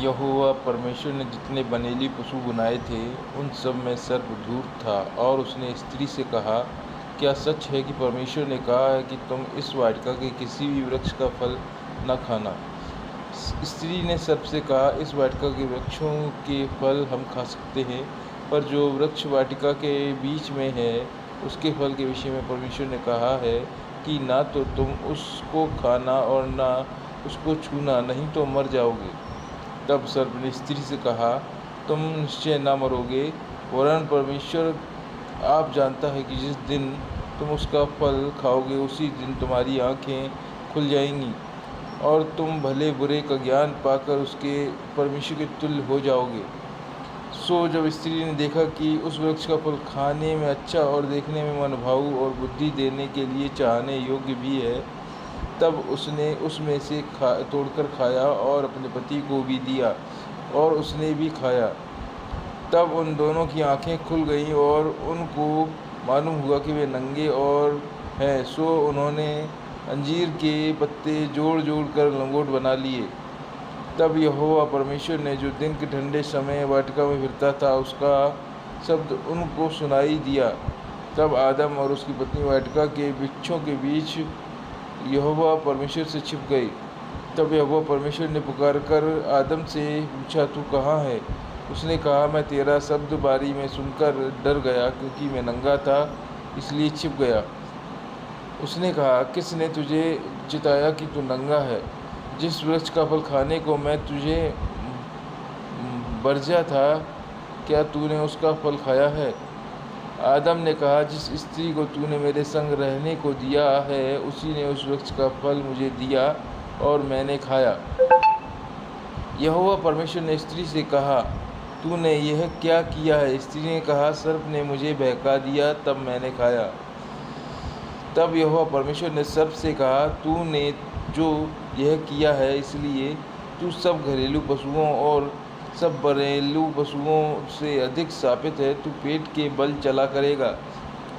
यहोवा परमेश्वर ने जितने बनेली पशु बनाए थे उन सब में सर्प धूर्त था। और उसने स्त्री से कहा, क्या सच है कि परमेश्वर ने कहा है कि तुम इस वाटिका के किसी भी वृक्ष का फल न खाना? स्त्री ने सर्प से कहा, इस वाटिका के वृक्षों के फल हम खा सकते हैं, पर जो वृक्ष वाटिका के बीच में है उसके फल के विषय में परमेश्वर ने कहा है कि ना तो तुम उसको खाना और ना उसको छूना, नहीं तो मर जाओगे। तब सर्प ने स्त्री से कहा, तुम निश्चय न मरोगे, वरन परमेश्वर आप जानता है कि जिस दिन तुम उसका फल खाओगे उसी दिन तुम्हारी आँखें खुल जाएंगी और तुम भले बुरे का ज्ञान पाकर उसके परमेश्वर के तुल्य हो जाओगे। सो जब स्त्री ने देखा कि उस वृक्ष का फल खाने में अच्छा और देखने में मनभाऊ और बुद्धि देने के लिए चाहने योग्य भी है, तब उसने उसमें से तोड़कर खाया और अपने पति को भी दिया और उसने भी खाया। तब उन दोनों की आंखें खुल गईं और उनको मालूम हुआ कि वे नंगे और हैं। सो उन्होंने अंजीर के पत्ते जोड़ जोड़ कर लंगोट बना लिए। तब यहोवा परमेश्वर ने जो दिन के ठंडे समय वाटिका में फिरता था उसका शब्द उनको सुनाई दिया। तब आदम और उसकी पत्नी वाटिका के वृक्षों के बीच यहोवा परमेश्वर से छिप गए। तब यहोवा परमेश्वर ने पुकारकर आदम से पूछा, तू कहाँ है? उसने कहा, मैं तेरा शब्द बारी में सुनकर डर गया, क्योंकि मैं नंगा था इसलिए छिप गया। उसने कहा, किसने तुझे चिताया कि तू नंगा है? जिस वृक्ष का फल खाने को मैं तुझे बरजा था, क्या तूने उसका फल खाया है? आदम ने कहा, जिस स्त्री को तूने मेरे संग रहने को दिया है उसी ने उस वृक्ष का फल मुझे दिया और मैंने खाया। यहोवा परमेश्वर ने स्त्री से कहा, तूने यह क्या किया है? स्त्री ने कहा, सर्प ने मुझे बहका दिया, तब मैंने खाया। तब यहोवा परमेश्वर ने सर्प से कहा, तूने जो यह किया है इसलिए तू सब घरेलू पशुओं और सब घरेलू पशुओं से अधिक शापित है। तू पेट के बल चला करेगा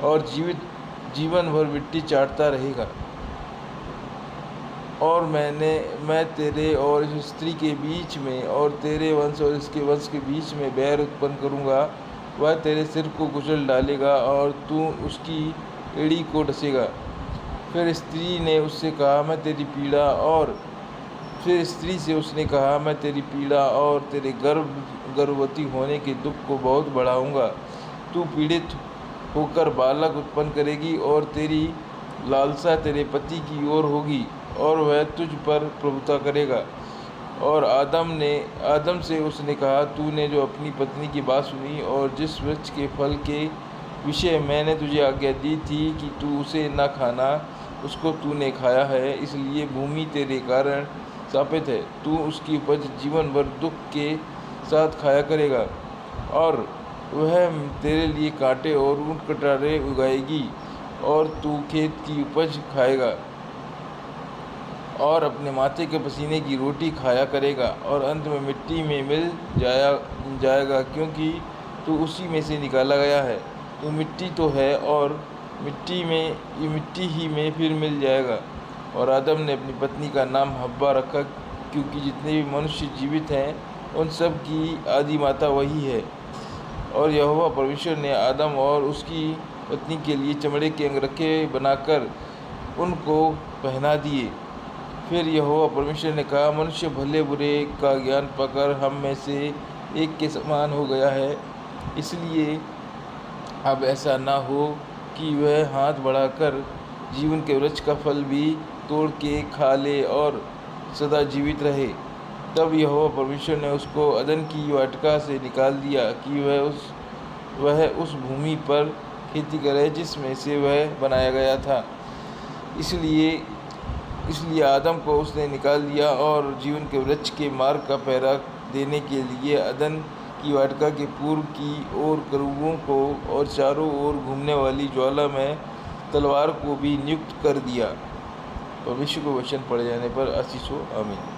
और जीवन भर मिट्टी चाटता रहेगा। और मैं तेरे और इस स्त्री के बीच में और तेरे वंश और इसके वंश के बीच में बैर उत्पन्न करूँगा। वह तेरे सिर को कुचल डालेगा और तू उसकी एड़ी को डसेगा। फिर स्त्री ने उससे कहा, मैं तेरी पीड़ा और फिर स्त्री से उसने कहा, मैं तेरी पीड़ा और तेरे गर्भवती होने के दुख को बहुत बढ़ाऊँगा। तू पीड़ित होकर बालक उत्पन्न करेगी और तेरी लालसा तेरे पति की ओर होगी और वह तुझ पर प्रभुता करेगा। और आदम से उसने कहा, तूने जो अपनी पत्नी की बात सुनी और जिस वृक्ष के फल के विषय मैंने तुझे आज्ञा दी थी कि तू उसे न खाना, उसको तूने खाया है, इसलिए भूमि तेरे कारण शापित है। तू उसकी उपज जीवन भर दुख के साथ खाया करेगा और वह तेरे लिए कांटे और ऊंट कटारे उगाएगी और तू खेत की उपज खाएगा और अपने माथे के पसीने की रोटी खाया करेगा और अंत में मिट्टी में मिल जाएगा, क्योंकि तू उसी में से निकाला गया है। तू मिट्टी तो है और मिट्टी ही में फिर मिल जाएगा। और आदम ने अपनी पत्नी का नाम हव्वा रखा, क्योंकि जितने भी मनुष्य जीवित हैं उन सब की आदि माता वही है। और यहोवा परमेश्वर ने आदम और उसकी पत्नी के लिए चमड़े के अंगरखे बनाकर उनको पहना दिए। फिर यहोवा परमेश्वर ने कहा, मनुष्य भले बुरे का ज्ञान पाकर हम में से एक के समान हो गया है, इसलिए अब ऐसा ना हो कि वह हाथ बढ़ाकर जीवन के वृक्ष का फल भी तोड़ के खा ले और सदा जीवित रहे। तब यहोवा परमेश्वर ने उसको अदन की वाटिका से निकाल दिया कि वह उस भूमि पर खेती करे जिसमें से वह बनाया गया था। इसलिए आदम को उसने निकाल दिया और जीवन के वृक्ष के मार्ग का पहरा देने के लिए अदन की वाटिका के पूर्व की ओर करूबों को और चारों ओर घूमने वाली ज्वाला में तलवार को भी नियुक्त कर दिया। परमेश्वर को वचन पढ़ जाने पर आशीष हो। आमीन।